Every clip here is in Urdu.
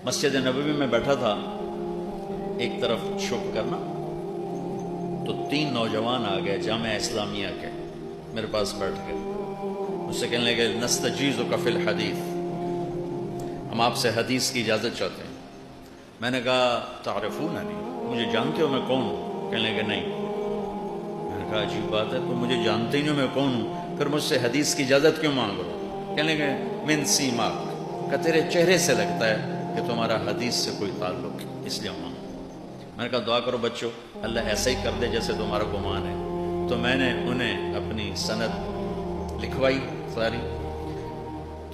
مسجد نبوی میں بیٹھا تھا، ایک طرف چھپ کرنا، تو 3 نوجوان آ گئے جامعہ اسلامیہ کے، میرے پاس بیٹھ گئے، مجھ سے کہنے لگے نستجیزک فی الحدیث، ہم آپ سے حدیث کی اجازت چاہتے ہیں۔ میں نے کہا تعرفوننی، مجھے جانتے ہو میں کون ہوں؟ کہنے لگے نہیں۔ میں نے کہا عجیب بات ہے، تم مجھے جانتے ہی نہیں میں کون ہوں، پھر مجھ سے حدیث کی اجازت کیوں مانگ رہے ہو؟ کہنے لگے من سیماک، کہ تیرے چہرے سے لگتا ہے کہ تمہارا حدیث سے کوئی تعلق ہے، اس لیے مانگو۔ میں نے کہا دعا کرو بچوں، اللہ ایسا ہی کر دے جیسے تمہارا گمان ہے۔ تو میں نے انہیں اپنی سند لکھوائی ساری،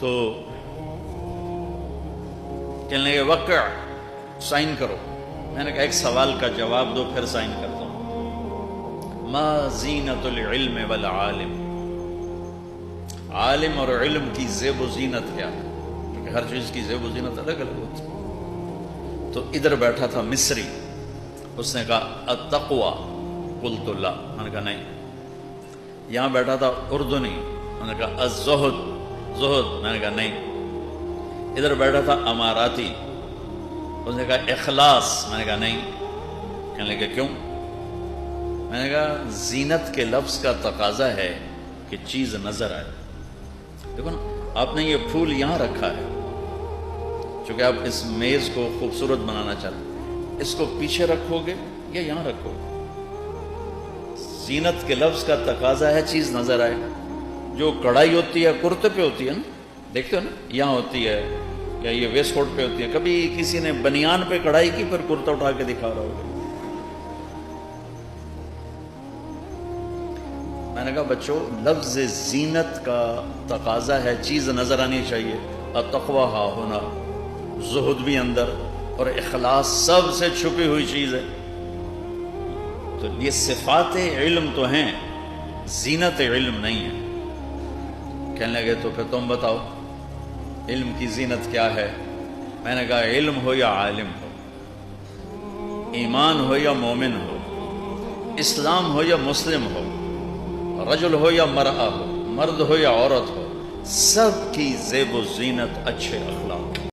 تو کہنے لگے وقع، سائن کرو۔ میں نے کہا ایک سوال کا جواب دو پھر سائن کرتا ہوں۔ ما زینت العلم والعالم، عالم اور علم کی زیب و زینت کیا ہے؟ کیونکہ ہر چیز کی زیب و زینت الگ الگ ہوتی ہے۔ تو ادھر بیٹھا تھا مصری، اس نے کہا التقوی، قلت لا، میں نے کہا نہیں۔ یہاں بیٹھا تھا اردنی، میں نے کہا الزہد، زہد، میں نے کہا نہیں۔ ادھر بیٹھا تھا اماراتی، اس نے کہا اخلاص، میں نے کہا نہیں۔ کہنے لگے کیوں؟ میں نے کہا زینت کے لفظ کا تقاضا ہے کہ چیز نظر آئے۔ دیکھو نا، آپ نے یہ پھول یہاں رکھا ہے چونکہ آپ اس میز کو خوبصورت بنانا چاہتے ہیں، اس کو پیچھے رکھو گے یا یہاں رکھو گے؟ زینت کے لفظ کا تقاضا ہے چیز نظر آئے۔ جو کڑھائی ہوتی ہے کرتے پہ ہوتی ہے نا، دیکھتے ہو نا، یہاں ہوتی ہے یا یہ ویسٹ کوٹ پہ ہوتی ہے، کبھی کسی نے بنیان پہ کڑھائی کی پھر کرتا اٹھا کے دکھا رہا ہوگا۔ میں نے کہا بچوں، لفظ زینت کا تقاضا ہے چیز نظر آنی چاہیے۔ التقویٰ ہا ہونا، زہد بھی اندر، اور اخلاص سب سے چھپی ہوئی چیز ہے۔ تو یہ صفات علم تو ہیں، زینت علم نہیں ہے۔ کہنے لگے تو پھر تم بتاؤ علم کی زینت کیا ہے؟ میں نے کہا علم ہو یا عالم ہو، ایمان ہو یا مومن ہو، اسلام ہو یا مسلم ہو، رجل ہو یا مرأہ ہو، مرد ہو یا عورت ہو، سب کی زیب و زینت اچھے اخلاق۔